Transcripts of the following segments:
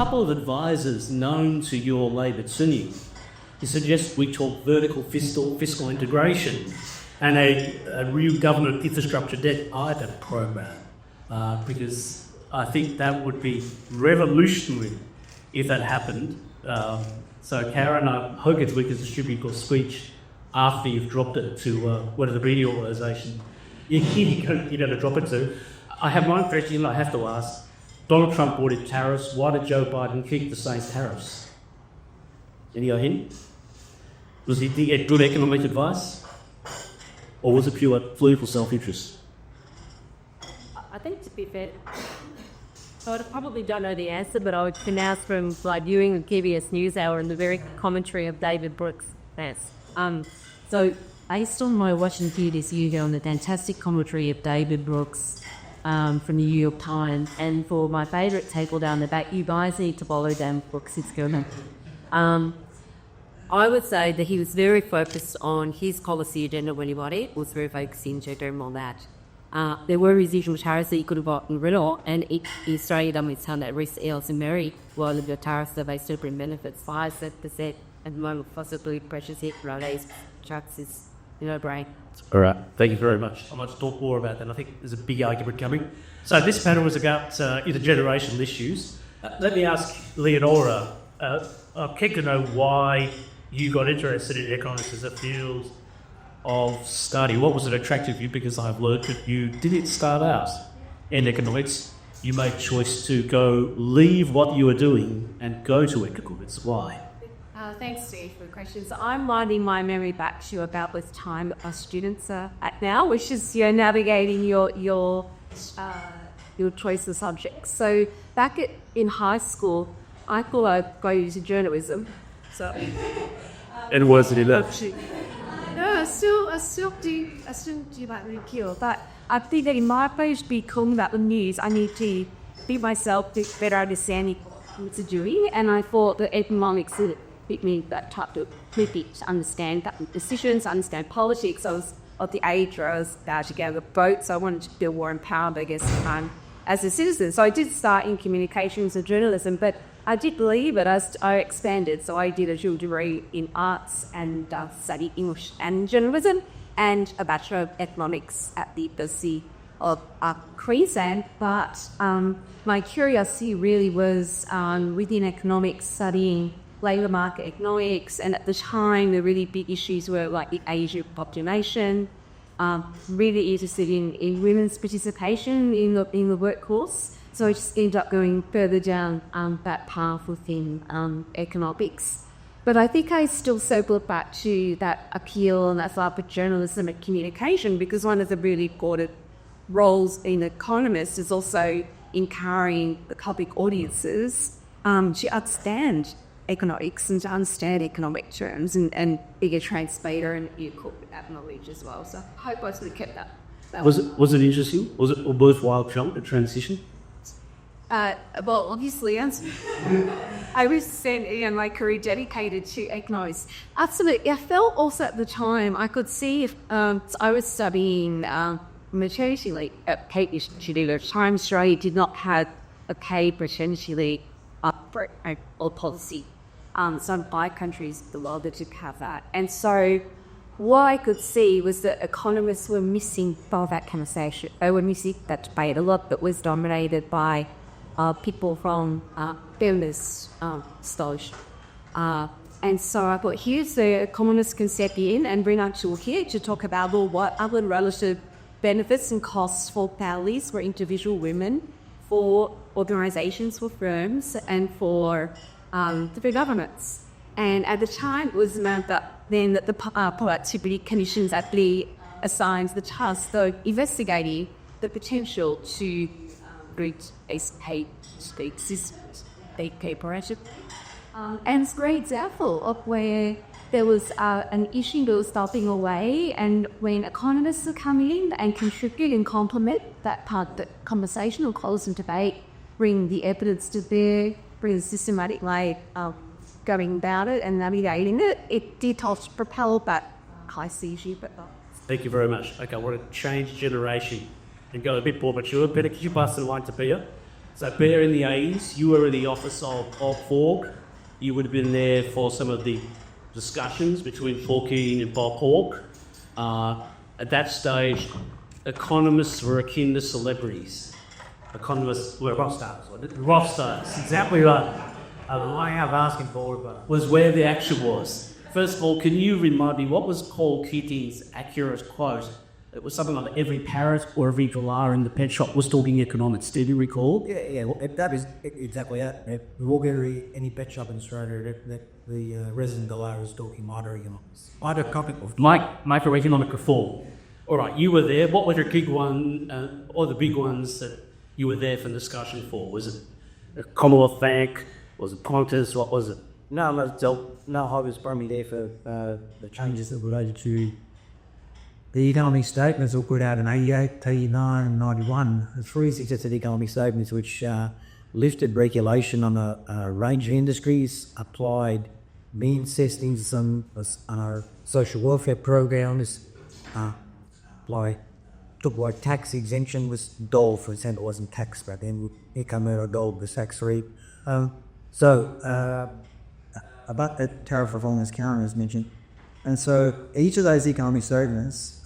couple of advisors known to your Labor team who suggest we talk vertical fiscal integration and a real government infrastructure debt IPA program, because I think that would be revolutionary if that happened. So Karen, I hope we can distribute your speech after you've dropped it to whatever the media organisation you're going to drop it to. I have my own question I have to ask. Donald Trump ordered tariffs. Why did Joe Biden keep the same tariffs? Any hint? Was he get good economic advice? Or was it pure political self-interest? I think, to be fair, I probably don't know the answer, but I would pronounce from viewing the PBS NewsHour and the very commentary of David Brooks. So, based on my watching view this year on the fantastic commentary of David Brooks from the New York Times, and for my favourite table down the back, you guys need to follow Dan Brooks, it's good. I would say that he was very focused on his policy agenda when he bought it. Was very focused in general on that. There were residual tariffs that he could have gotten rid of, and Australia government's found that Reece, Eels and Mary, while the tariffs that they still bring benefits 5% at the moment, possibly precious hit roadays trucks is no-brainer. All right, thank you very much. I might talk more about that. I think there's a big argument coming. So this panel was about intergenerational issues. Let me ask Leonora. I'm keen to know why you got interested in economics as a field of study. What was it attractive to you? Because I've learned that you didn't start out in economics. You made a choice to leave what you were doing and go to economics. Why? Thanks, Steve, for the questions. I'm winding my memory back to about this time our students are at now, which is navigating your choice of subjects. So back in high school, I thought I'd go into journalism. So. And was it that? No, I still do that really cool. But I think that in my place, be talking about the news, I need to be myself to better understand what to do. And I thought that economics would fit me that type of maybe to understand that decisions, understand politics. I was at the age where I was about to get a vote, so I wanted to feel more empowered, I guess, as a citizen. So I did start in communications and journalism, but I did believe it as I expanded. So I did a dual degree in arts and studied English and journalism, and a Bachelor of Economics at the University of Queensland. But my curiosity really was within economics, studying labour market economics, and at the time the really big issues were like the Asian population, really interested in women's participation in the workforce. So I just ended up going further down that path within economics. But I think I still circled back to that appeal and that love for journalism and communication, because one of the really important roles in Economists is also encouraging the public audiences to understand economics and to understand economic terms and be a translator and be a corporate knowledge as well. So I hope I sort of kept that. Was it interesting? Was it a worthwhile jump to transition? Well, obviously, I was spent my career dedicated to economics. Absolutely. I felt also at the time I could see if I was studying maternity leave at Cambridge at the time. Australia did not have a paid maternity leave or policy. Some 5 countries in the world that did have that. And so what I could see was that economists were missing from that conversation. They were missing that debate a lot, but was dominated by people from feminist scholarship. And so I thought, here's the economists can step in and bring our tool here to talk about what other relative benefits and costs for families, for individual women, for organisations, for firms, and for the governments. And at the time, it was meant that the productivity conditions actually assigns the task of investigating the potential to create a state system, state cooperation. And it's a great example of where there was an issue that was stopping away, and when economists are coming in and contribute and complement that part of the conversation or cause and debate, bring the evidence to bear, bring a systematic way of going about it and navigating it, it did help propel that crisis issue. But Thank you very much. Okay, I want to change generation and go a bit more mature. Peter, could you pass the line to Pia? So Bear in the 80s, you were in the office of Hawke. You would have been there for some of the discussions between Hawke and Bob Hawke. At that stage, economists were akin to celebrities. Economists were rock stars. Rock stars. Exactly right. The way of asking for it, Was where the action was. First of all, can you remind me what was Paul Keating's accurate quote? It was something like every parrot or every galah in the pet shop was talking economics. Did you recall? Yeah, well, that is exactly it. If we walk into any pet shop in Australia, the resident galah is talking microeconomics. Microeconomic reform. All right, you were there. What were the big one, or the big ones that you were there for discussion for? Was it a Commonwealth Bank? Was it Qantas? What was it? No, I was primarily there for the changes that related to the economic statements that were put out in 88, 89 and 91. The three successive economic statements which lifted regulation on a range of industries, applied means testing to some social welfare programs, took away tax exemption, was dole, for example, wasn't tax back then, income or dole was tax free. About that tariff reform, as Karen has mentioned. And so each of those economic statements,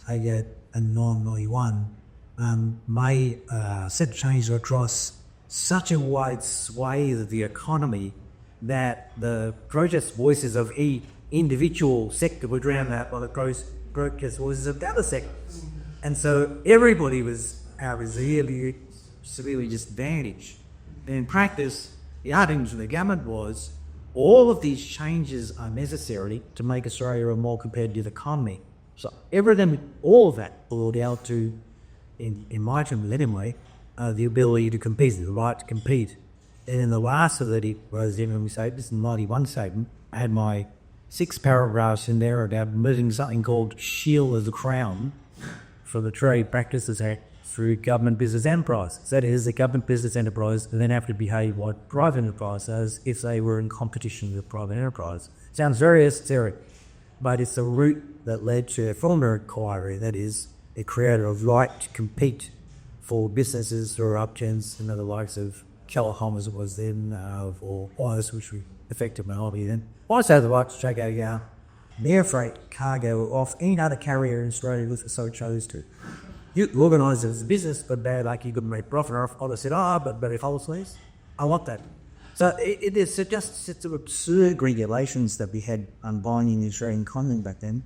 88 and 91, may set changes across such a wide swathe of the economy that the protest voices of each individual sector were drowned out by the protest voices of the other sectors. And so everybody was really severely disadvantaged. In practice, the argument of the government was all of these changes are necessary to make Australia a more competitive economy. So everything, all of that boiled down to, in my term, anyway, the ability to compete, the right to compete. And in the last of the economic statement, this is the 91 statement, I had my 6 paragraphs in there about moving something called Shield of the Crown for the Trade Practices Act through government business enterprises. That is, the government business enterprise then have to behave like private enterprise does if they were in competition with private enterprise. Sounds very esoteric, but it's the route that led to a former inquiry, that is, it created a right to compete for businesses or upturns and the likes of Callahom as it was then, or Wise, which we effective monopoly then. Also the right to take a air freight cargo off any other carrier in Australia if it so chose to. You organise it as a business, but bad like you could make profit off. I said, but very falsely, I want that. So it is just sets of absurd regulations that we had unbinding the Australian economy back then.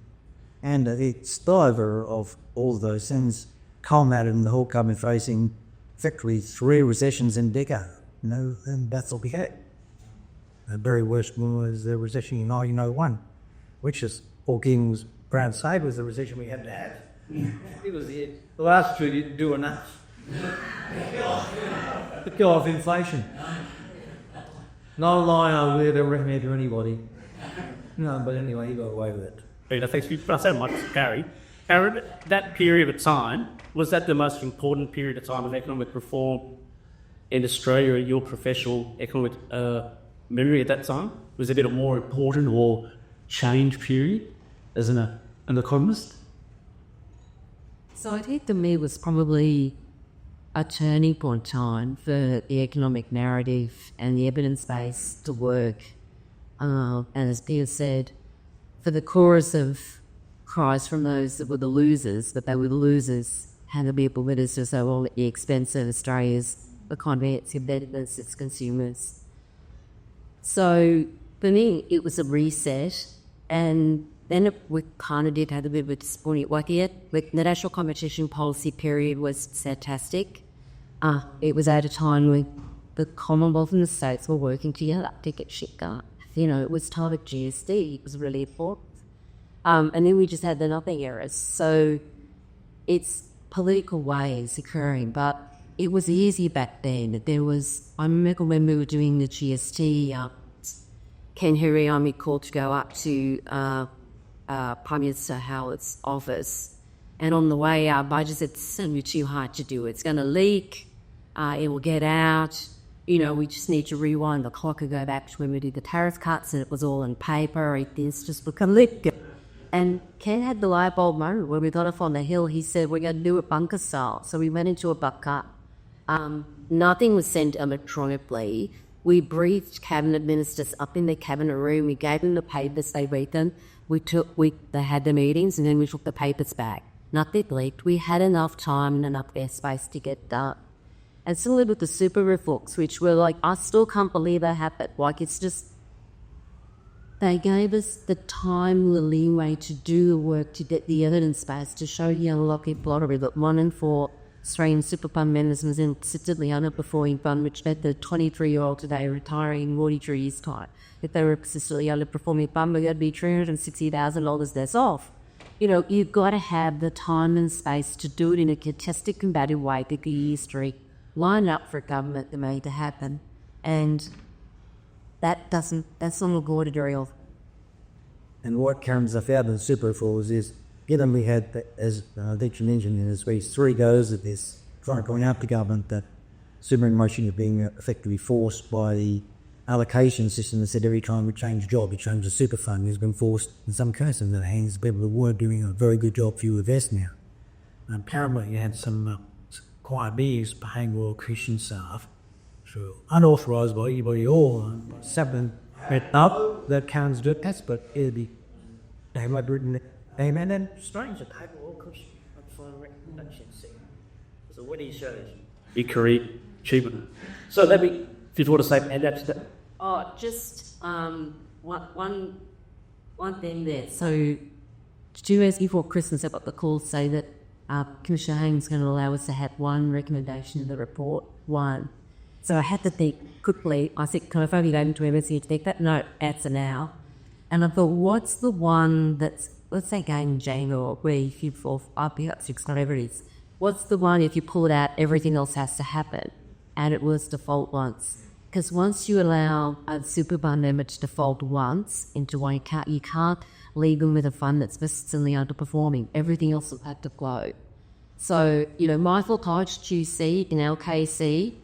And the spillover of all of those things culminated in the whole government facing effectively 3 recessions in a decade. And that's all we had. The very worst one was the recession in 1901, which is Paul King was proud to say was the recession we had to have. It was the last 2 didn't do enough to kill off inflation. No line I would ever recommend to anybody. No, but anyway, he got away with it. Peter, thanks so much, Gary. Aaron, that period of time, was that the most important period of time of economic reform in Australia in your professional economic memory at that time? Was it a more important or change period as an economist? So I think to me it was probably a turning point time for the economic narrative and the evidence base to work. And as Peter said, for the chorus of cries from those that were the losers, that they were the losers, had to be implemented to say, well, at the expense of Australia's economy, its competitiveness, its consumers. So for me, it was a reset, and then we kind of did have a bit of a disappointing the national competition policy period was fantastic. It was at a time when the Commonwealth and the states were working together to get shit going. It was time of GST, it was really important. And then we just had the nothing errors. So it's political waves occurring, but it was easy back then. I remember when we were doing the GST, Ken Huriami called to go up to Prime Minister Howard's office, and on the way our budget said it's going to be too hard to do. It's going to leak, it will get out, we just need to rewind the clock and go back to when we did the tariff cuts and it was all in paper, it's just look a leak. And Ken had the light bulb moment when we got off on the hill. He said, we're going to do it bunker style. So we went into a bunker Nothing was sent electronically. We briefed cabinet ministers up in their cabinet room. We gave them the papers. They read them. They had the meetings, and then we took the papers back. Nothing leaked. We had enough time and enough airspace to get done. And similar with the super reforms, which were like, I still can't believe that happened. Like, it's just, they gave us the time, the leeway to do the work, to get the evidence base, to show the unlocking lottery that 1 in 4 Australian super fund members was insistently underperforming fund, which led the 23-year-old today retiring in 43 years' time. If they were consistently underperforming fund, we're going to be $360,000 less off. You know, you've got to have the time and space to do it in a contested, combative way, pick a history, line up for a government to make it happen. And that's not a good drill. And what comes out of the super falls is, given we had, as Dietrich mentioned in his speech, 3 goes at this, trying to point out to government that superannuation is being effectively forced by the allocation system that said every time we change a job, we change the super fund, has been forced in some cases into the hands of people who were doing a very good job for you invest now. And apparently you had some quite big paying Royal Christian staff, so unauthorised by anybody or something up that counts the test, but it'll be they might written amen and Strange that paper Royal Christian so what he shows your career achievement. So let me, if you want to say, and that's that. Oh, just one thing there. So 2 days before Christmas, I got the call to say that Commissioner Haynes is going to allow us to have one recommendation in the report, one. So I had to think quickly. I said, can I phone you down to MSC to take that? No, answer now. And I thought, what's the one that's, let's say game Jane or where if you fall up 6, whatever it is. What's the one if you pull it out, everything else has to happen? And it was default once. Because once you allow a super fund member to default once into one account, you can't leave them with a fund that's persistently underperforming. Everything else will have to flow. So, Michael Hodge, QC in LKC,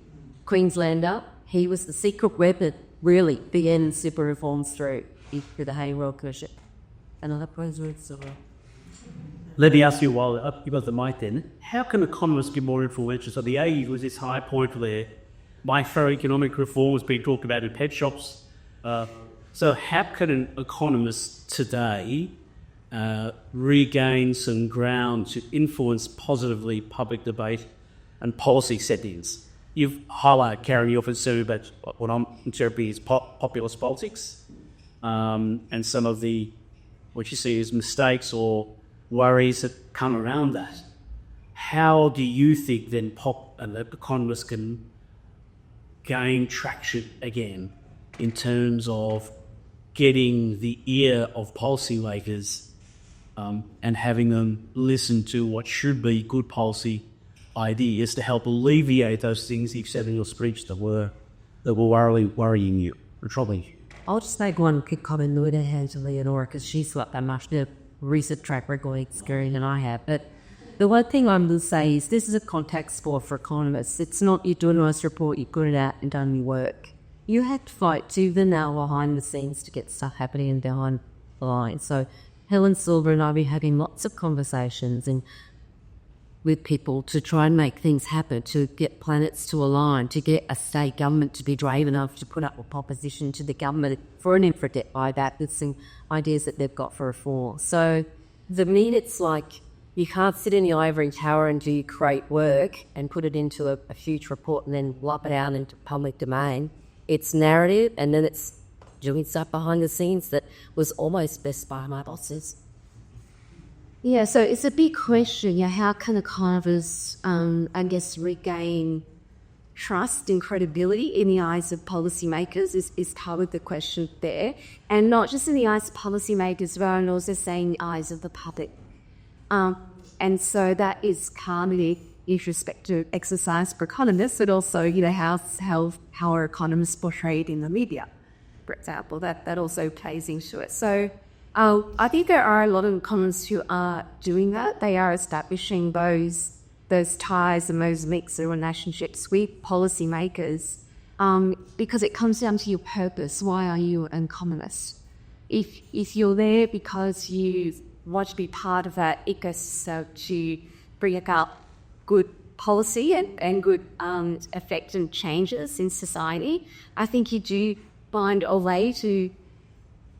Queenslander, he was the secret weapon, really, began super reforms through the Hay Royal Commission. Another words. Let me ask you while you got the mic then, how can economists be more influential? So the 80s was this high point where microeconomic reform was being talked about in pet shops. So how can an economist today regain some ground to influence positively public debate and policy settings? You've highlighted, Karen, your concern about what I'm interpreting as populist politics and some of the, what you see as mistakes or worries that come around that. How do you think then economists can gain traction again in terms of getting the ear of policymakers and having them listen to what should be good policy ideas to help alleviate those things you've said in your speech that were worrying you or troubling you? I'll just make one quick comment with a hand to Leonora because she's got that much the recent track record experience than I have. But the one thing I'm going to say is this is a contact sport for economists. It's not you do a nice report, you put it out and done your work. You have to fight tooth and nail behind the scenes to get stuff happening behind the lines. So Helen Silver and I have been having lots of conversations with people to try and make things happen, to get planets to align, to get a state government to be brave enough to put up a proposition to the government for an infra debt buyback with some ideas that they've got for reform. So the mean it's like you can't sit in the ivory tower and do great work and put it into a future report and then lop it out into public domain. It's narrative and then it's doing stuff behind the scenes that was almost best by my bosses. Yeah, so it's a big question. Yeah, how can economists, regain trust and credibility in the eyes of policymakers is part of the question there. And not just in the eyes of policymakers, but I'm also saying the eyes of the public. And so that is kind of the introspective exercise for economists, but also, how are economists portrayed in the media, for example. That also plays into it. So I think there are a lot of economists who are doing that. They are establishing those ties and those links and relationships with policymakers because it comes down to your purpose. Why are you an economist? If you're there because you want to be part of that ecosystem to bring about good policy and good effect and changes in society, I think you do find a way to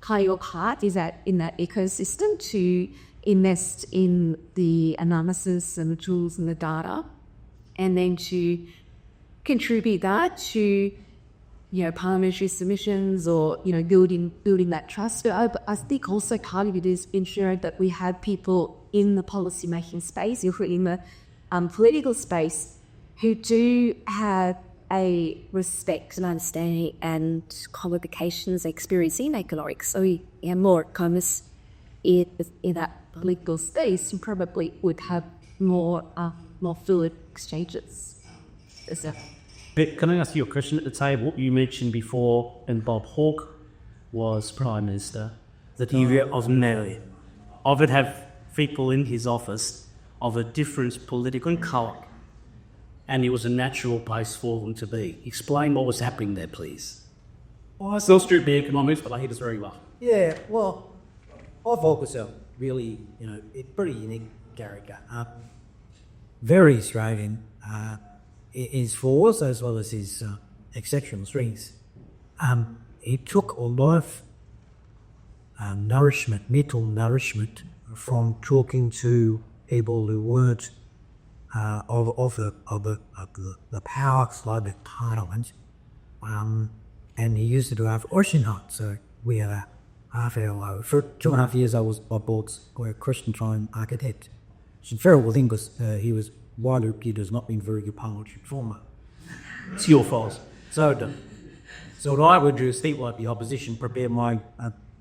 play your part in that ecosystem, to invest in the analysis and the tools and the data, and then to contribute that to parliamentary submissions or building that trust. But I think also part of it is ensuring that we have people in the policy making space, in the political space, who do have a respect and understanding and qualifications, experience in economics. So we have more economists in that political space, you probably would have more fluid exchanges. But can I ask you a question at the table? You mentioned before, and Bob Hawke was Prime Minister, that he was married. I would have people in his office of a different political colour, and it was a natural place for them to be. Explain what was happening there, please. I still street be economics, but I hear this very well. Yeah, well, I focus on really, a pretty unique character. Very Australian in his flaws as well as his exceptional strengths. He took a lot of mental nourishment from talking to people who weren't of the power side of Parliament, and he used to do have Ocean Hunt. So we had a half hour. For 2.5 years, I was a Christian time architect. It's a terrible thing because he was widely reputed as not being very good parliamentary performer. It's your fault. So what I would do is think like the opposition, prepare my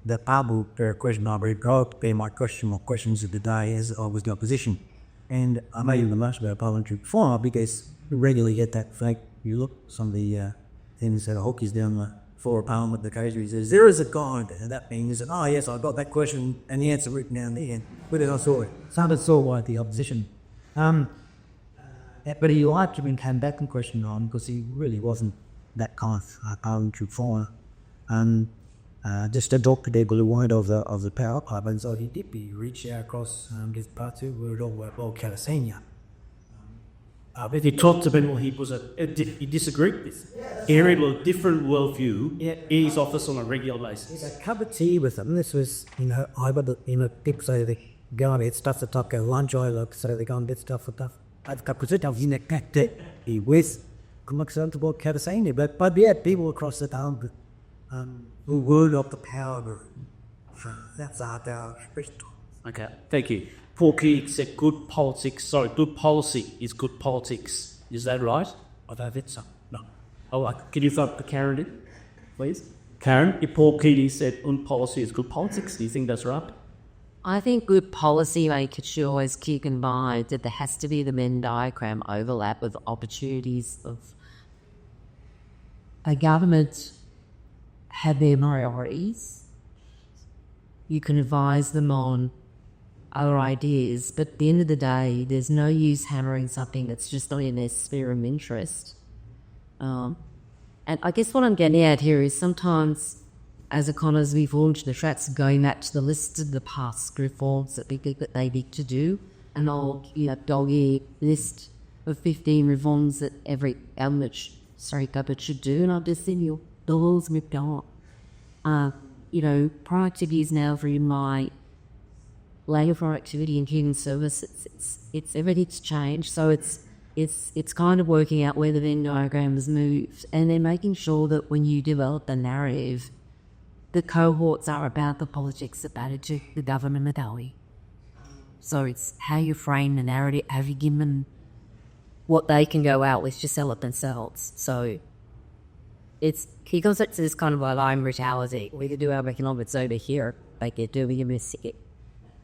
the Bible question I read, prepare my questions of the day as I was the opposition. And I made the most about parliamentary performer because we regularly get that fake, you look, some of the things that Hawke is down the floor of Parliament, the occasion he says, there is a guide, and that means that, oh yes, I got that question and the answer written down there, and where did I saw it? Sounded so like the opposition. But he liked him and came back and questioned on because he really wasn't that kind of parliamentary performer. And just a doctor there below one of the power club, and so he reached out across this part too, we were all about California. But he talked about he disagreed with. He had a different worldview in his office on a regular basis. He had a cup of tea with him. This was, I got people say they go and get stuff to talk at lunch, I look, so they go and get stuff for stuff. I've got to tell you that he was concerned about California, but we had people across the town who were of the power group. That's our special. Okay, thank you. Paul Keating said good policy is good politics. Is that right? I don't think so. No. Oh, can you throw up to Karen in, please? Karen, if Paul Keating said policy is good politics, do you think that's right? I think good policy makers should always keep in mind that there has to be the Venn diagram overlap with opportunities of a government have their priorities. You can advise them on other ideas, but at the end of the day, there's no use hammering something that's just not in their sphere of interest. And I guess what I'm getting at here is sometimes, as economists, we've launched the tracks going back to the list of the past reforms that they need to do, an old, dog-eared list of 15 reforms that every government should do, and I've just seen the laws moved on. Productivity is now for my labour productivity in human services. It's everything's changed, so it's kind of working out where the Venn diagram has moved, and then making sure that when you develop the narrative, the cohorts are about the politics about it, the government mentality. So it's how you frame the narrative, have you given them what they can go out with to sell it themselves. So he comes up to this kind of like line brutality. We can do our economics over here, like it do, we can miss it.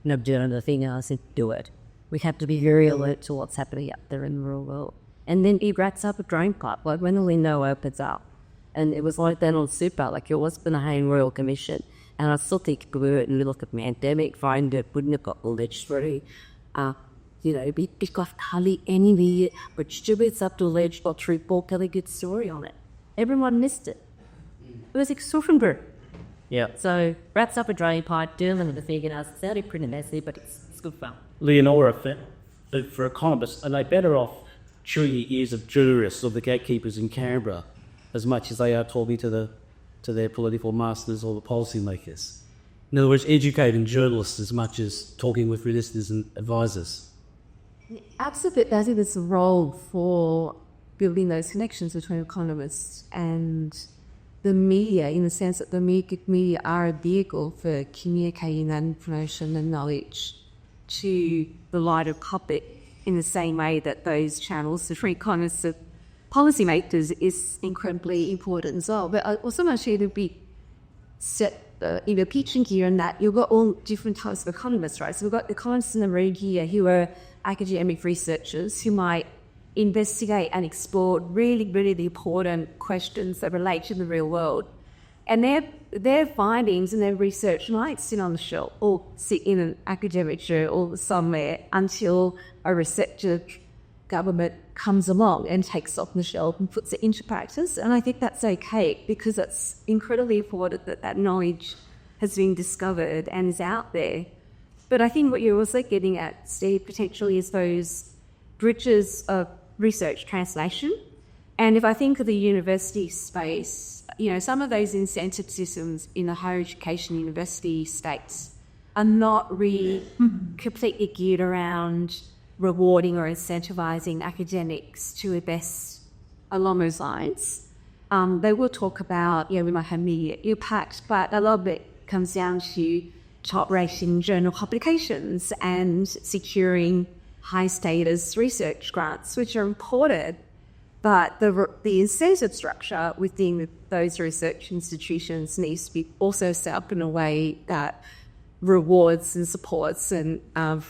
No, do nothing else and do it. We have to be very alert to what's happening up there in the real world. And then he rats up a drain pipe, like when the window opens up. And it was like that on super, like it was been a Hayne Royal Commission. And I still think we were in the middle of the pandemic, find it wouldn't have got the legislature. Because hardly any but it's up to alleged got through Paul Kelly good story on it. Everyone missed it. It was extraordinary. Yeah. So rats up a drain pipe, dealing with the thing, and it's sounding pretty messy, but it's good fun. Leonora, for economists, are they better off chewing the ears of jurists or the gatekeepers in Canberra as much as they are talking to their political masters or the policymakers. In other words, educating journalists as much as talking with solicitors and advisors. Absolutely, I think there's a role for building those connections between economists and the media, in the sense that the media are a vehicle for communicating that information and knowledge to the wider public in the same way that those channels, the free economists of policymakers, is incredibly important as well. But I also want you to be set in the pitching here in that you've got all different types of economists, right? So we've got economists in the room here who are academic researchers who might investigate and explore really, really important questions that relate to the real world. And their findings and their research might sit on the shelf or sit in an academic journal somewhere until a receptive government comes along and takes it off the shelf and puts it into practice. And I think that's okay, because it's incredibly important that that knowledge has been discovered and is out there. But I think what you're also getting at, Steve, potentially is those bridges of research translation. And if I think of the university space, you know, some of those incentive systems in the higher education university states are not really completely geared around rewarding or incentivising academics to invest along those lines. They will talk about, we might have media impact, but a lot of it comes down to top-rating journal publications and securing high-status research grants, which are important. But the incentive structure within those research institutions needs to be also set up in a way that rewards and supports and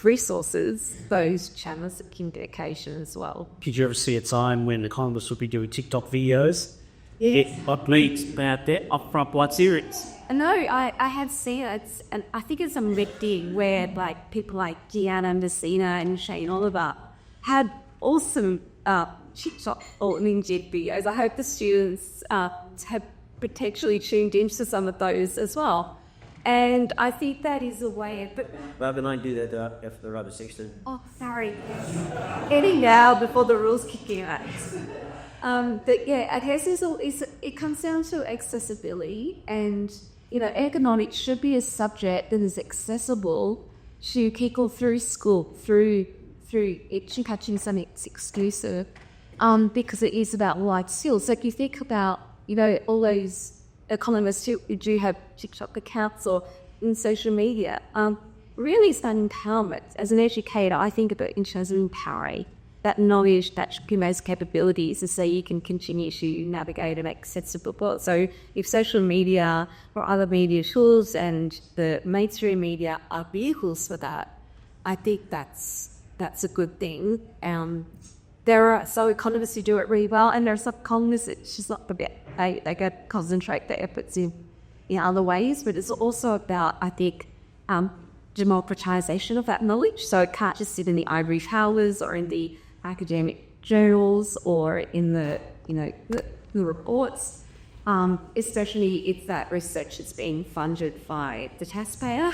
resources those channels of communication as well. Did you ever see a time when economists would be doing TikTok videos? Yes. What needs about that upfront blood series? No, I have seen it, and I think it's a thing where like people like Deanna Messina and Shane Oliver had awesome TikTok or Ninja videos. I hope the students have potentially tuned into some of those as well. And I think that is a way of... Rather than do that after the rubber section. Oh, sorry. Ending now before the rules kick in. But yeah, I guess it comes down to accessibility, and economics should be a subject that is accessible to people through school, through catching something exclusive, because it is about life skills. Like you think about, all those economists who do have TikTok accounts or in social media, really it's that empowerment. As an educator, I think about it in terms of empowering that knowledge, that those capabilities, so you can continue to navigate and make sense of the world. So if social media or other media tools and the mainstream media are vehicles for that, I think that's a good thing. There are some economists who do it really well, and there are some economists it's just not the best. They got to concentrate their efforts in other ways, but it's also about, I think, democratisation of that knowledge. So it can't just sit in the ivory towers or in the academic journals or in the reports. Especially if that research is being funded by the taxpayer,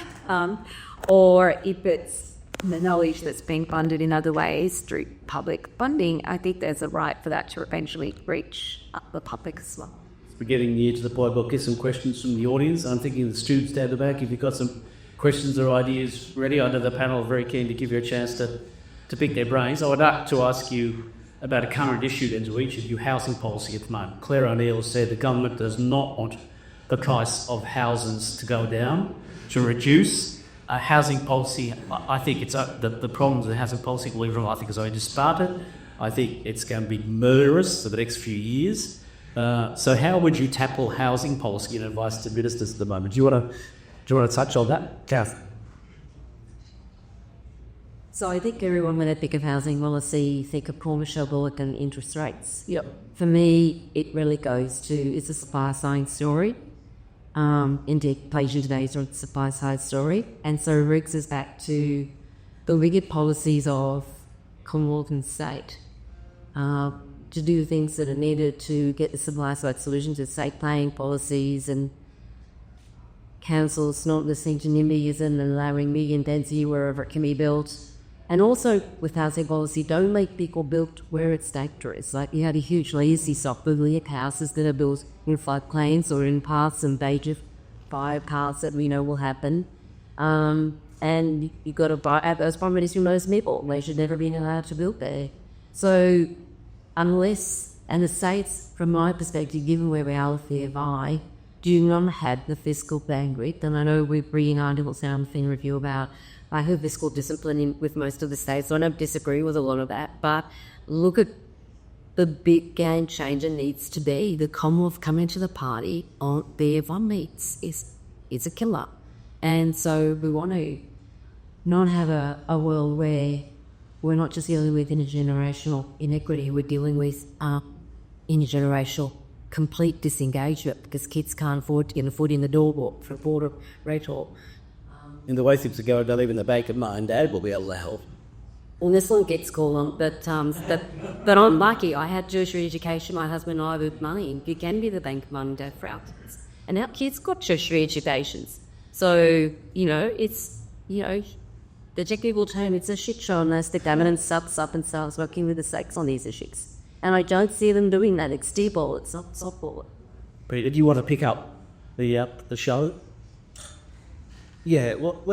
or if it's the knowledge that's being funded in other ways through public funding. I think there's a right for that to eventually reach the public as well. We're getting near to the point. We'll get some questions from the audience. I'm thinking of the students down the back. If you've got some questions or ideas ready, I know the panel are very keen to give you a chance to pick their brains. I would like to ask you about a current issue then to each of you, housing policy at the moment. Claire O'Neill said the government does not want the price of houses to go down, to reduce. Housing policy, I think it's the problems with housing policy, believe it or not, I think has only just started. I think it's going to be murderous for the next few years. So how would you tackle housing policy and advice to ministers at the moment? Do you want to touch on that, Kath? So I think everyone, when they think of housing policy, think of poor Michelle Bullock and interest rates. Yep. For me, it really goes to, it's a supply side story. Indeed, Inflation Today is a supply side story. And so it brings us back to the rigid policies of Commonwealth and state to do things that are needed to get the supply side solutions, estate planning policies and councils not listening to NIMBYs and allowing medium density wherever it can be built. And also with housing policy, don't make people build where it's dangerous. Like you had a huge legacy stock of houses that are built in floodplains or in paths and major fire paths that we know will happen. And you've got to buy those properties from those people. They should never be allowed to build there. So unless, and the states, from my perspective, given where we are with the FI, do not have the fiscal bandwidth. And I know we're bringing articles down the thing review about lack of fiscal discipline with most of the states. So I don't disagree with a lot of that. But look at the big game changer needs to be the Commonwealth coming to the party on the FI meets is a killer. And so we want to not have a world where we're not just dealing with intergenerational inequity, we're dealing with intergenerational complete disengagement because kids can't afford to get a foot in the door for border rental. In the way things are going, I don't even the bank of mine and dad will be able to help. Well, this one gets called on, but I'm lucky. I had tertiary education. My husband and I with money. You can be the bank of mum and dad for our kids. And our kids got tertiary educations. So, it's, the Czech people term it's a shit show unless the government sucks up and starts working with the sex on these issues. And I don't see them doing that. It's steerball, it's not softball. Peter, do you want to pick up the show? Yeah, well,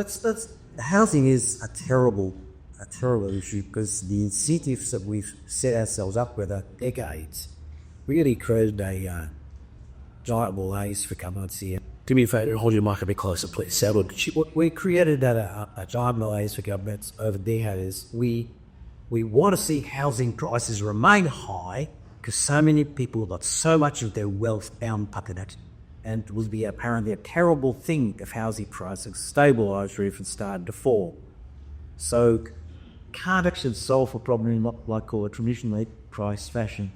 housing is a terrible issue because the incentives that we've set ourselves up with are decades really created a giant malaise for governments here. Do me a favour and hold your mic a bit closer, please. What we created a giant malaise for governments over decades. We want to see housing prices remain high because so many people got so much of their wealth unpocketed. And it would be apparently a terrible thing if housing prices stabilised or even started to fall. So can't actually solve a problem in what I call a traditionally priced fashion.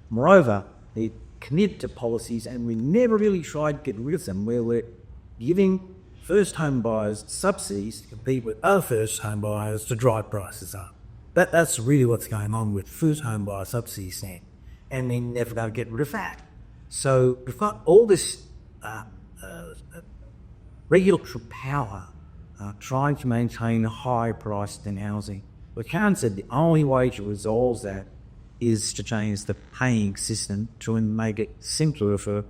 Moreover, they commit to policies and we never really tried to get rid of them where we're giving first home buyers subsidies to compete with other first home buyers to drive prices up. That's really what's going on with first home buyer subsidies now. And they're never going to get rid of that. So we've got all this regulatory power trying to maintain a high price in housing. But Karen said the only way to resolve that is to change the paying system to make it simpler for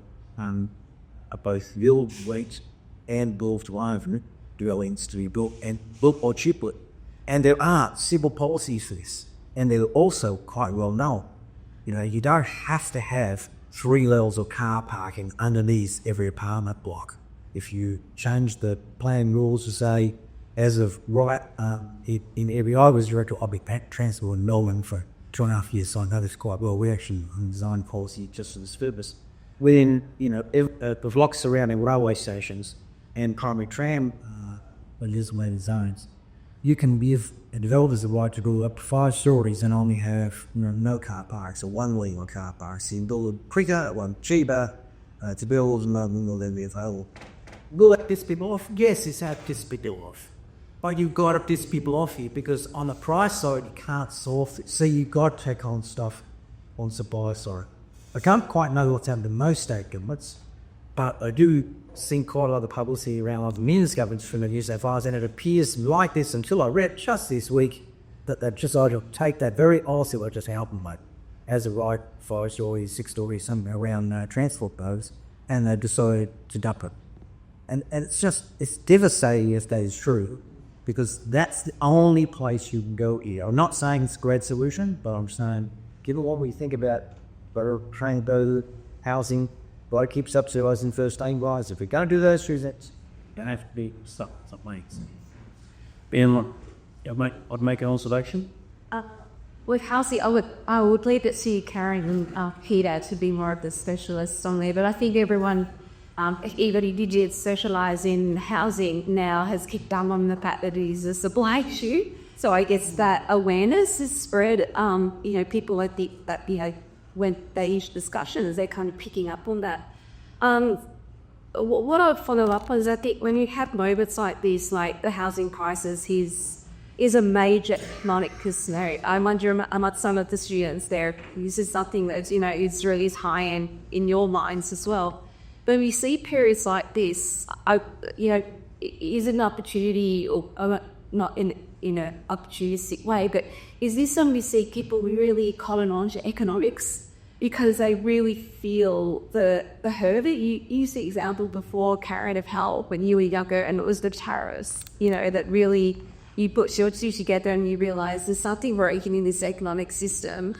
both build rate and build to own dwellings to be built and built or cheaper. And there are civil policies for this, and they're also quite well known. You don't have to have 3 levels of car parking underneath every apartment block. If you change the plan rules to say, as of right, in every, I was director of public transport in Melbourne for 2.5 years, so I know this quite well. We actually designed policy just for this purpose. Within, the blocks surrounding railway stations and primary tram legislated zones, you can give developers the right to build up 5 stories and only have no car parks or 1 legal car park. So you can build it quicker, one cheaper to build, and will then be available. Will that piss people off? Yes, it's had piss people off. But you've got to piss people off here because on the price side, you can't solve it. So you've got to take on stuff on supply side. I can't quite know what's happened to most state governments, but I do see quite a lot of publicity around other ministers' governments from the New South Wales, and it appears like this until I read just this week that they've decided to take that very honestly, what just happened, mate, as a right 5 stories, 6 stories, somewhere around transport bows, and they decided to dump it. And it's devastating if that is true, because that's the only place you can go here. I'm not saying it's a great solution, but I'm saying, given what we think about trying to build housing, but it keeps subsidising first time buyers. If we're going to do those things, it's going to have to be something. Ben, I'd make an observation. With housing, I would leave it to Karen and Peter to be more of the specialists on there. But I think everyone who did socialise in housing now has kicked down on the fact that it is a supply issue. So I guess that awareness is spread. People I think that when they use discussions, they're kind of picking up on that. What I would follow up on is I think when you have moments like this, like the housing crisis is a major economic scenario. I wonder among some of the students there, this is something that is really high in your minds as well. When we see periods like this, is an opportunity, or not in in an opportunistic way, but is this when we see people really calling on to economics because they really feel the hurt of it? You used the example before, Karen, of how when you were younger and it was the tariffs, that really you put your two together and you realise there's something broken in this economic system.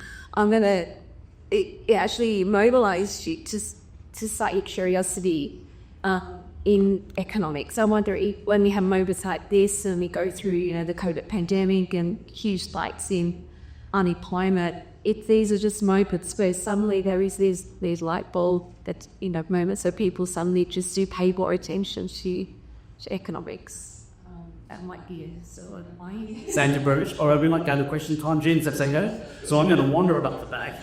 It actually mobilised you to start your curiosity in economics. I wonder if when we have moments like this and we go through, the COVID pandemic and huge spikes in unemployment, if these are just moments where suddenly there is these light bulb that, moments where people suddenly just do pay more attention to economics. That might be a sort of my... Sandra Bruce, all right, we might go to question time, Jen, if that's okay. So I'm going to wander up the back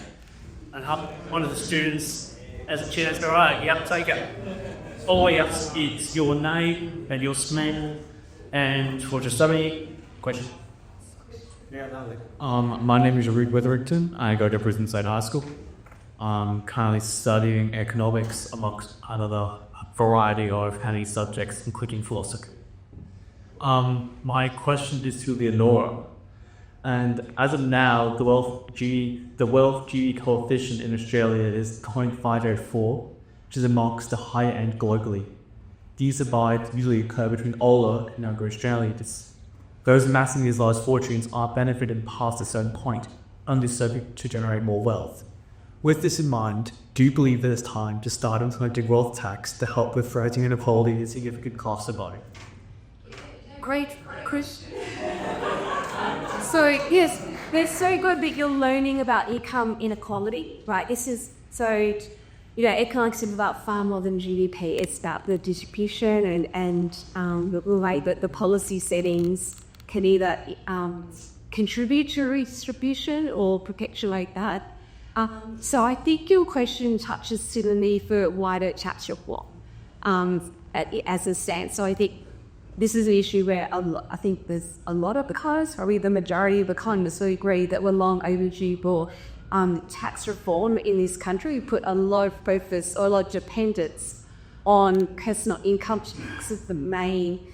and have one of the students as a chair go, all right, yep, take it. All the way up, it's your name and your SMEN and for your study. Question. My name is Reed Witherington. I go to Brisbane State High School. I'm currently studying economics amongst another variety of many subjects, including philosophy. My question is to Leonora. And as of now, the wealth Gini coefficient in Australia is 0.584, which is amongst the higher end globally. These divides usually occur between older and younger Australians. Those amassing these large fortunes are benefited past a certain point, only subject to generate more wealth. With this in mind, do you believe that it's time to start implementing wealth tax to help with rising inequality and significant cost of living? Great, Chris. So, yes, they're so good that you're learning about income inequality, right? This is so, economics is about far more than GDP. It's about the distribution and the way that the policy settings can either contribute to redistribution or perpetuate that. So I think your question touches to the need for wider tax reform as a stance. So I think this is an issue where I think there's a lot of economists, probably the majority of economists will agree that we're long overdue for tax reform in this country. We put a lot of focus or a lot of dependence on personal income tax as the main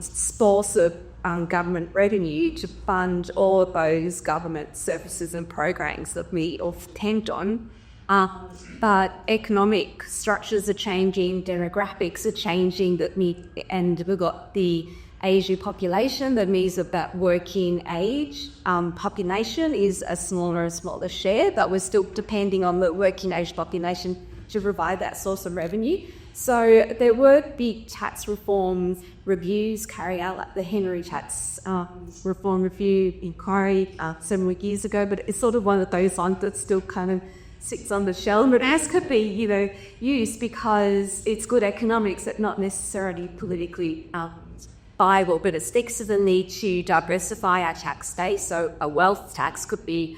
source of government revenue to fund all of those government services and programs that we all depend on. But economic structures are changing, demographics are changing, and we've got the Asian population that means that working age population is a smaller and smaller share, but we're still depending on the working age population to provide that source of revenue. So there were big tax reform reviews carried out, like the Henry Tax Reform Review inquiry several years ago, but it's sort of one of those ones that still kind of sits on the shelf, but as could be, used because it's good economics, but not necessarily politically viable. But it speaks to the need to diversify our tax base. So a wealth tax could be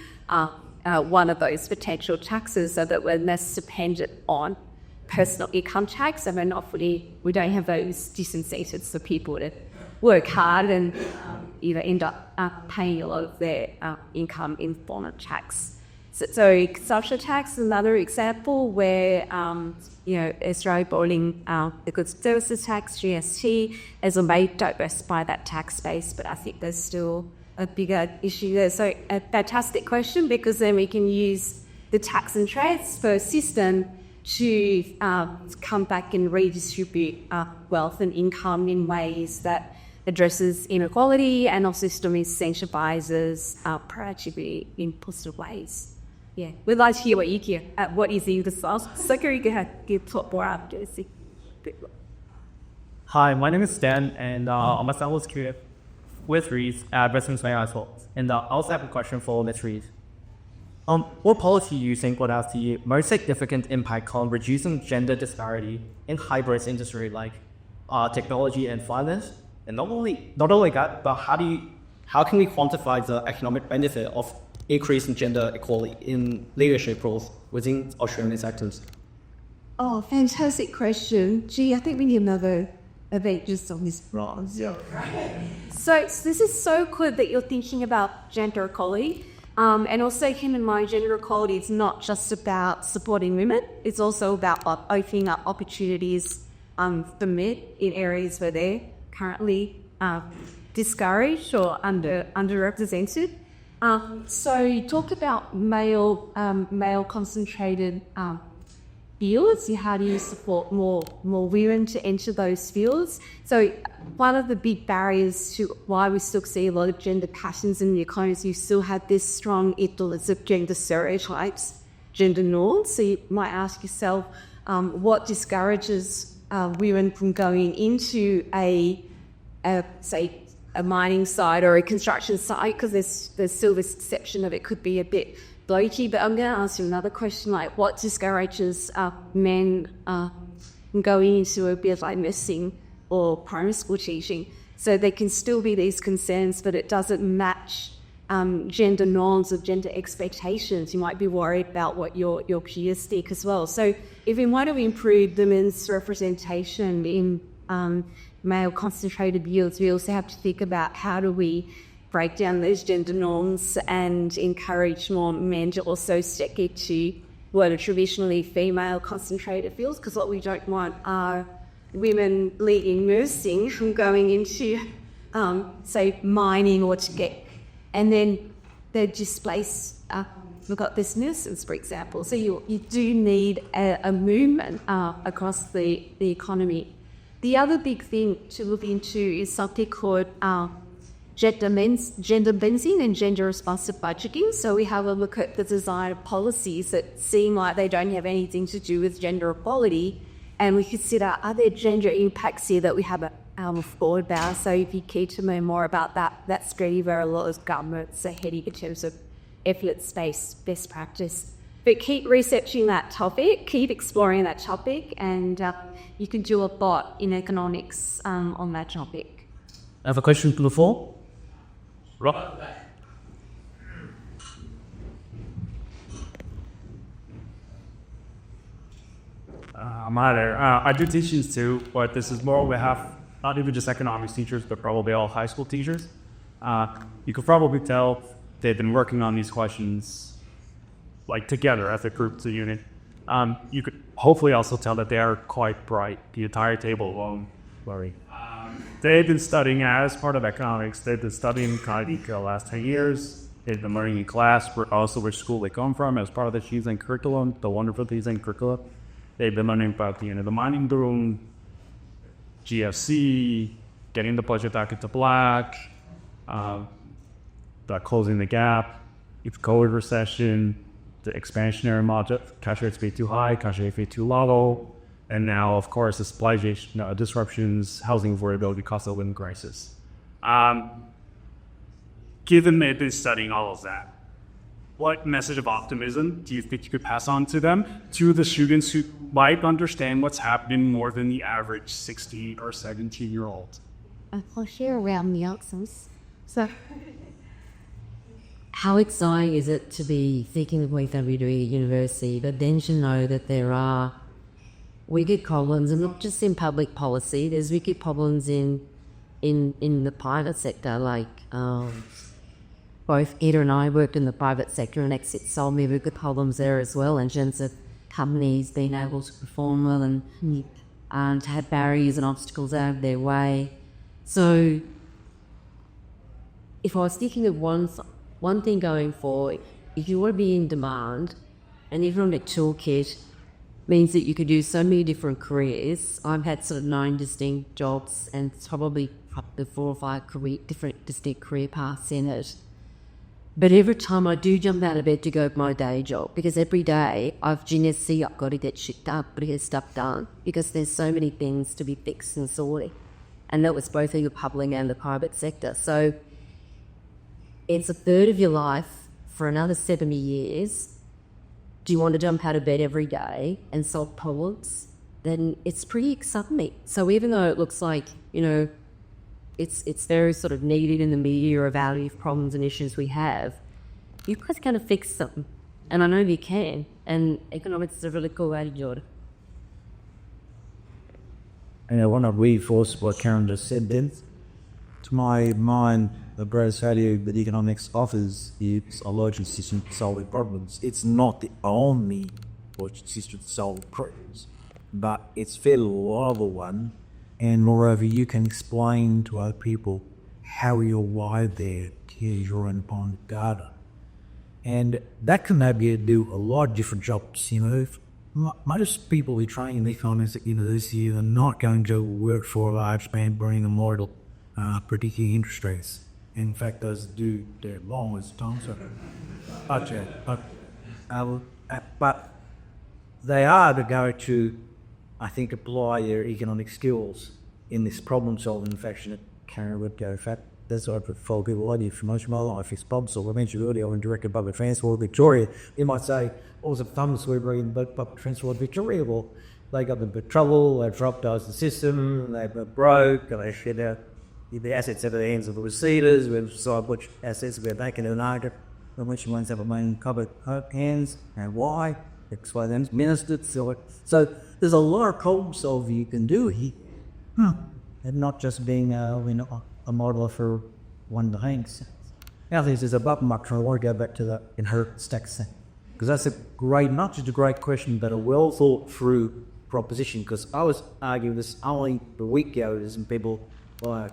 one of those potential taxes, so that we're less dependent on personal income tax, and we don't have those disincentives for people to work hard and end up paying a lot of their income in form of tax. So consumption tax is another example where, Australia boiling the goods services tax, GST, as a way to diversify that tax base, but I think there's still a bigger issue there. So a fantastic question, because then we can use the tax and transfer system to come back and redistribute wealth and income in ways that addresses inequality and also still incentivises productivity in positive ways. Yeah, we'd like to hear what you hear. What is the result? So can you talk more after this? Hi, my name is Stan, and I'm a fellow student with Reed at Brisbane State High School. And I also have a question for Ms. Reed. What policy do you think would have the most significant impact on reducing gender disparity in high-risk industry like technology and finance? And not only that, but how can we quantify the economic benefit of increasing gender equality in leadership roles within Australian sectors? Oh, fantastic question. Gee, I think we need another event just on this bronze. Yeah. So this is so good that you're thinking about gender equality. And also keep in mind, gender equality is not just about supporting women. It's also about opening up opportunities for men in areas where they're currently discouraged or underrepresented. So you talked about male concentrated fields. How do you support more women to enter those fields? So one of the big barriers to why we still see a lot of gender patterns in the economy is you still have this strong influence of gender stereotypes, gender norms. So you might ask yourself, what discourages women from going into say a mining site or a construction site, because there's still this perception of it could be a bit blokey. But I'm going to ask you another question, like what discourages men from going into a bit like nursing or primary school teaching? So there can still be these concerns, but it doesn't match gender norms or gender expectations. You might be worried about what your peers think as well. So if we want to improve women's representation in male concentrated fields, we also have to think about how do we break down those gender norms and encourage more men to also step into what are traditionally female concentrated fields, because what we don't want are women leading nursing from going into, say, mining or to get, and then they're displaced. We've got this nurses, for example. So you do need a movement across the economy. The other big thing to look into is something called gender benzing and gender responsive budgeting. So we have a look at the design of policies that seem like they don't have anything to do with gender equality, and we consider, are there gender impacts here that we haven't thought about? So if you care to know more about that, that's really where a lot of governments are heading in terms of evidence-based best practice. But keep researching that topic, keep exploring that topic, and you can do a bot in economics on that topic. I have a question to the floor. Rob? Hi there. I do teachings too, but this is more, we have not even just economics teachers, but probably all high school teachers. You could probably tell they've been working on these questions like together as a group, as a unit. You could hopefully also tell that they are quite bright. The entire table won't worry. They've been studying as part of economics. They've been studying commodity the last 10 years. They've been learning in class, also which school they come from as part of the Queensland curriculum, the wonderful Queensland curriculum. They've been learning about the end of the mining boom, GFC, getting the budget back into black, closing the gap, if COVID recession, the expansionary model, cash rates be too high, cash rates be too low, and now, of course, the supply chain disruptions, housing affordability, cost of living crisis. Given they've been studying all of that, what message of optimism do you think you could pass on to them, to the students who might understand what's happening more than the average 16 or 17-year-old? I'll share around the answers. So, how exciting is it to be thinking of WWE University, but then to know that there are wicked problems, and not just in public policy, there's wicked problems in the private sector, like both Ida and I worked in the private sector, and Exit told me wicked problems there as well in terms of companies being able to perform well and to have barriers and obstacles out of their way. So if I was thinking of one thing going forward, if you want to be in demand, and even on a toolkit, means that you could do so many different careers. I've had sort of 9 distinct jobs and probably up to 4 or 5 different distinct career paths in it. But every time I do jump out of bed to go to my day job, because every day I've got to get shit done, got to get stuff done, because there's so many things to be fixed and sorted. And that was both in the public and the private sector. So it's a third of your life for another 70 years. Do you want to jump out of bed every day and solve problems? Then it's pretty exciting. So even though it looks like, it's very sort of needed in the media about the problems and issues we have, you guys kind of fix them. And I know you can. And economics is a really cool way to do it. And I want to reinforce what Karen just said then. To my mind, the greatest value that economics offers is a logical system to solve problems. It's not the only logical system to solve problems, but it's a fairly reliable one. And moreover, you can explain to other people how you're wired there to use your own upon data. And that can maybe do a lot of different jobs. Most people who train in economics at university are not going to work for a large bank bringing a model predicting interest rates. In fact, those do their longest time. But they are to go to, I think, apply their economic skills in this problem-solving fashion that Karen would go. In fact, that's what I follow people like you for most of my life. It's problem solver. I mentioned earlier, I'm director of public transport Victoria. You might say, what was the thumbs we bring in public transport Victoria? Well, they got in bit of trouble, they dropped the system, they were broke, and they shit out the assets out of the hands of the receivers, we decide which assets we're making an argument, and which ones have a main covered hands, and why, explain them, ministered, so there's a lot of problem solving you can do here, and not just being a modeler for one of the things. Now there's a button mark, I want to go back to the inheritance tax thing, because that's not just a great question, but a well thought through proposition, because I was arguing this only a week ago with some people,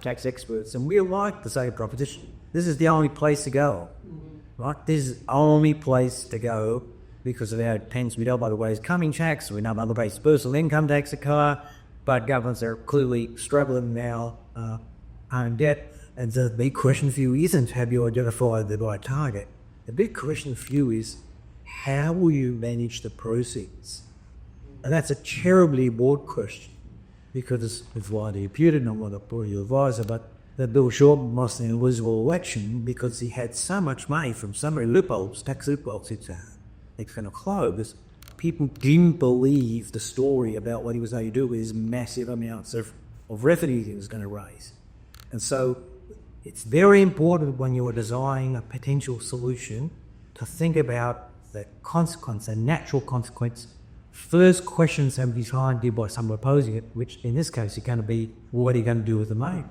tax experts, and we like the same proposition. This is the only place to go, right? This is the only place to go because of how it tends to be dealt by the ways coming tax. We know other places, personal income tax occur, but governments are clearly struggling now on debt. And the big question for you isn't have you identified the right target. The big question for you is how will you manage the proceeds? And that's a terribly broad question, because it's widely imputed, not what I brought your advisor, but that Bill Shorten lost an invisible election because he had so much money from so many loopholes, tax loopholes, it's going to close. People didn't believe the story about what he was going to do with his massive amounts of revenue he was going to raise. And so it's very important when you are designing a potential solution to think about the consequence, the natural consequence. First questions have been designed by someone opposing it, which in this case is going to be, what are you going to do with the money?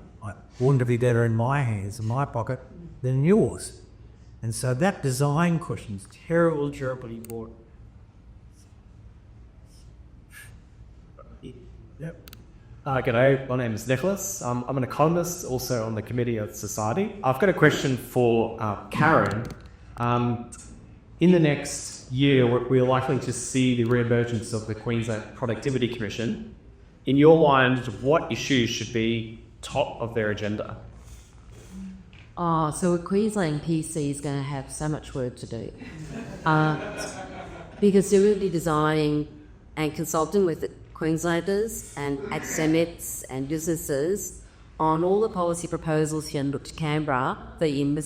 Wouldn't it be better in my hands, in my pocket, than in yours? And so that design question is terribly important. Yep. G'day, my name is Nicholas. I'm an economist, also on the Committee of Society. I've got a question for Karen. In the next year, we're likely to see the re-emergence of the Queensland Productivity Commission. In your mind, what issues should be top of their agenda? So a Queensland PC is going to have so much work to do. Because they're really designing and consulting with Queenslanders and academics and businesses on all the policy proposals here in Canberra that you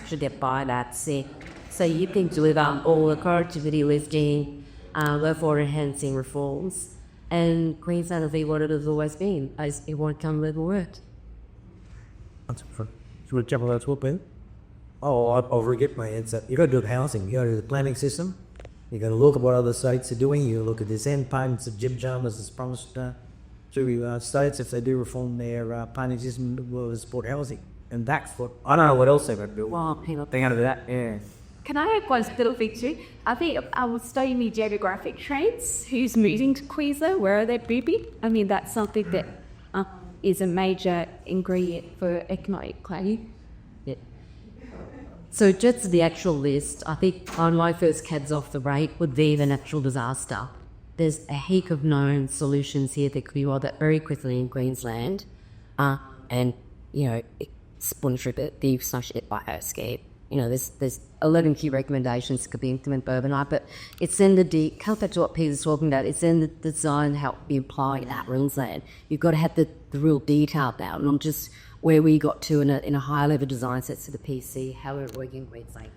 should get by that. So you can deliver all the productivity lifting, workforce enhancing reforms, and Queensland will be what it has always been. It won't come with work. Should we jump on that one, Ben? I'll forget my answer. You've got to do the housing, you've got to do the planning system, you've got to look at what other states are doing, you look at this end payments of Jim Chalmers has promised to states if they do reform their planning system will support housing. And that's what, I don't know what else they've got to do. Well, Think out of that, yeah. Can I add one little thing too? I think I will study the demographic trends. Who's moving to Queensland? Where are they moving? I mean, that's something that is a major ingredient for economic planning. Yeah. So just the actual list, I think on my first CADs off the rate would be the natural disaster. There's a heap of known solutions here that could be rolled out very quickly in Queensland. And, sponsorship it, the slash it bioscape. There's 11 key recommendations that could be implemented overnight, but it's in come back to what Peter's talking about, it's in the design how it be applied at Queensland. You've got to have the real detail now, not just where we got to in a higher level design sets to the PC, how we're working in Queensland.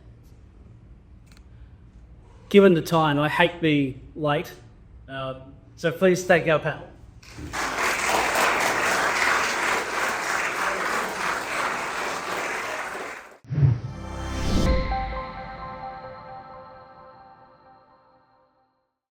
Given the time, I hate being late, so please take our panel.